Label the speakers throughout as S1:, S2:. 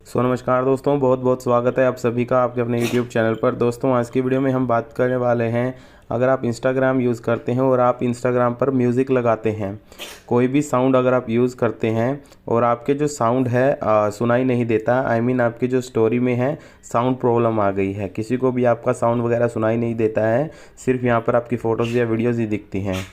S1: नमस्कार दोस्तों, बहुत बहुत स्वागत है आप सभी का आपके अपने YouTube चैनल पर। दोस्तों आज की वीडियो में हम बात करने वाले हैं, अगर आप Instagram यूज़ करते हैं और आप Instagram पर म्यूज़िक लगाते हैं, कोई भी साउंड अगर आप यूज़ करते हैं और आपके जो साउंड है सुनाई नहीं देता, आपकी जो स्टोरी में है साउंड प्रॉब्लम आ गई है, किसी को भी आपका साउंड वगैरह सुनाई नहीं देता है, सिर्फ यहाँ पर आपकी फ़ोटोज़ या वीडियोज़ ही दिखती हैं।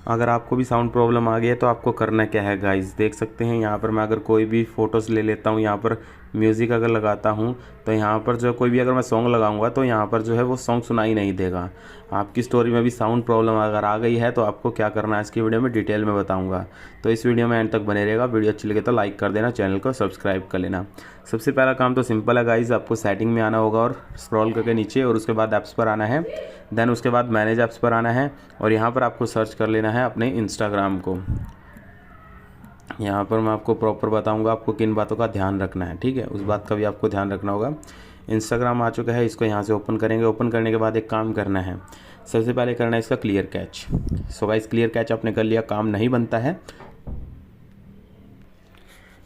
S1: अगर आपको भी साउंड प्रॉब्लम आ गई है तो आपको करना क्या है गाइस, देख सकते हैं यहाँ पर मैं अगर कोई भी फ़ोटोज़ ले लेता हूँ, यहाँ पर म्यूज़िक अगर लगाता हूँ तो यहाँ पर जो कोई भी अगर मैं सॉन्ग लगाऊंगा तो यहाँ पर जो है वो सॉन्ग सुनाई नहीं देगा। आपकी स्टोरी में भी साउंड प्रॉब्लम अगर आ गई है तो आपको क्या करना है इसकी वीडियो में डिटेल में बताऊँगा, तो इस वीडियो में एंड तक बने रहेगा। वीडियो अच्छी लगे तो लाइक कर देना, चैनल को सब्सक्राइब कर लेना। सबसे पहला काम तो सिंपल है गाइज़, आपको सेटिंग में आना होगा और स्क्रॉल करके नीचे और उसके बाद ऐप्स पर आना है, देन उसके बाद मैनेज ऐप्स पर आना है और यहाँ पर आपको सर्च कर लेना है अपने इंस्टाग्राम को। यहाँ पर मैं आपको प्रॉपर बताऊंगा आपको किन बातों का ध्यान रखना है, ठीक है, उस बात का भी आपको ध्यान रखना होगा। इंस्टाग्राम आ चुका है, इसको यहाँ से ओपन करेंगे। ओपन करने के बाद एक काम करना है, सबसे पहले करना है इसका clear catch. So guys clear catch आपने कर लिया, काम नहीं बनता है,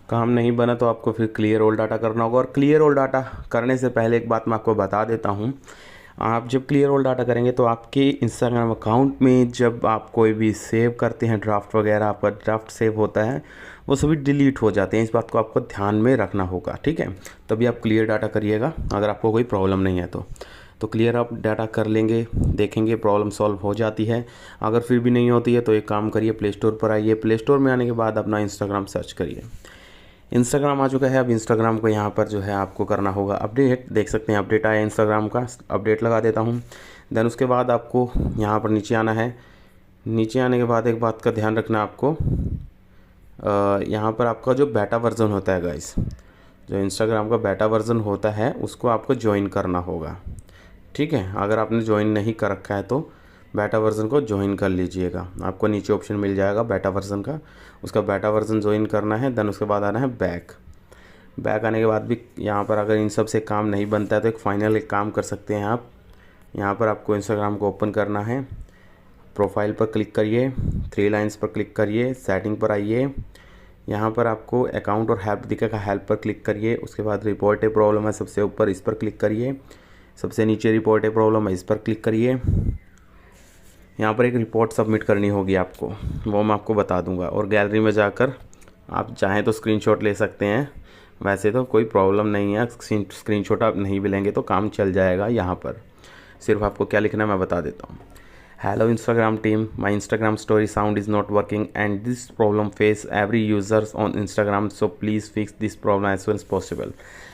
S1: काम नहीं बना तो आपको फिर क्लियर ऑल डाटा करना होगा। और क्लियर ऑल डाटा करने से पहले एक बात मैं आपको बता देता हूँ, आप जब क्लियर ऑल डाटा करेंगे तो आपके इंस्टाग्राम अकाउंट में जब आप कोई भी सेव करते हैं ड्राफ्ट वगैरह, आपका ड्राफ्ट सेव होता है वो सभी डिलीट हो जाते हैं। इस बात को आपको ध्यान में रखना होगा, ठीक है, तभी आप क्लियर डाटा करिएगा अगर आपको कोई प्रॉब्लम नहीं है तो क्लियर आप डाटा कर लेंगे, देखेंगे प्रॉब्लम सॉल्व हो जाती है। अगर फिर भी नहीं होती है तो एक काम करिए, प्ले स्टोर पर आइए, प्ले स्टोर में आने के बाद अपना इंस्टाग्राम सर्च करिए। इंस्टाग्राम आ चुका है, अब इंस्टाग्राम को यहाँ पर जो है आपको करना होगा अपडेट। देख सकते हैं अपडेट आया इंस्टाग्राम का, अपडेट लगा देता हूँ। देन उसके बाद आपको यहाँ पर नीचे आना है। नीचे आने के बाद एक बात का ध्यान रखना आपको, यहाँ पर आपका जो बेटा वर्जन होता है गाइस, जो इंस्टाग्राम का बेटा वर्जन होता है उसको आपको ज्वाइन करना होगा, ठीक है। अगर आपने ज्वाइन नहीं कर रखा है तो बेटा वर्जन को ज्वाइन कर लीजिएगा, आपको नीचे ऑप्शन मिल जाएगा बेटा वर्जन का, उसका बेटा वर्जन ज्वाइन करना है। देन उसके बाद आना है बैक आने के बाद भी यहाँ पर अगर इन सब से काम नहीं बनता है तो एक फाइनल एक काम कर सकते हैं आप, यहाँ पर आपको इंस्टाग्राम को ओपन करना है, प्रोफाइल पर क्लिक करिए, 3 लाइन्स पर क्लिक करिए, सेटिंग पर आइए, यहाँ पर आपको अकाउंट और हेल्प दिखेगा, हेल्प पर क्लिक करिए। उसके बाद रिपोर्ट ए प्रॉब्लम है सबसे ऊपर, इस पर क्लिक करिए। सबसे नीचे रिपोर्ट ए प्रॉब्लम है, इस पर क्लिक करिए। यहाँ पर एक रिपोर्ट सबमिट करनी होगी आपको, वो मैं आपको बता दूंगा। और गैलरी में जाकर आप चाहें तो स्क्रीनशॉट ले सकते हैं, वैसे तो कोई प्रॉब्लम नहीं है, स्क्रीनशॉट आप नहीं भी लेंगे तो काम चल जाएगा। यहाँ पर सिर्फ आपको क्या लिखना है मैं बता देता हूँ। Hello Instagram team, my Instagram story sound is not working and this problem face every users on Instagram, so please fix this problem as soon as possible.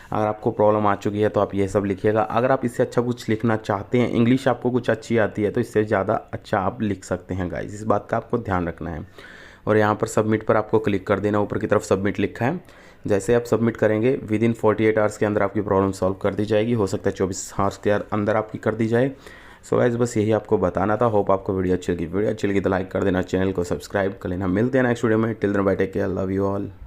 S1: अगर आपको प्रॉब्लम आ चुकी है तो आप ये सब लिखिएगा। अगर आप इससे अच्छा कुछ लिखना चाहते हैं, इंग्लिश आपको कुछ अच्छी आती है तो इससे ज़्यादा अच्छा आप लिख सकते हैं गाइस, इस बात का आपको ध्यान रखना है। और यहाँ पर सबमिट पर आपको क्लिक कर देना, ऊपर की तरफ सबमिट लिखा है। जैसे आप सबमिट करेंगे विदिन 48 आवर्स के अंदर आपकी प्रॉब्लम सॉल्व कर दी जाएगी, हो सकता है 24 आवर्स के अंदर आपकी कर दी जाए। सो गाइस बस यही आपको बताना था। होप आपको वीडियो अच्छी लगी तो लाइक कर देना, चैनल को सब्सक्राइब कर लेना। मिलते हैं नेक्स्ट वीडियो में, till then bye, take care, love you all.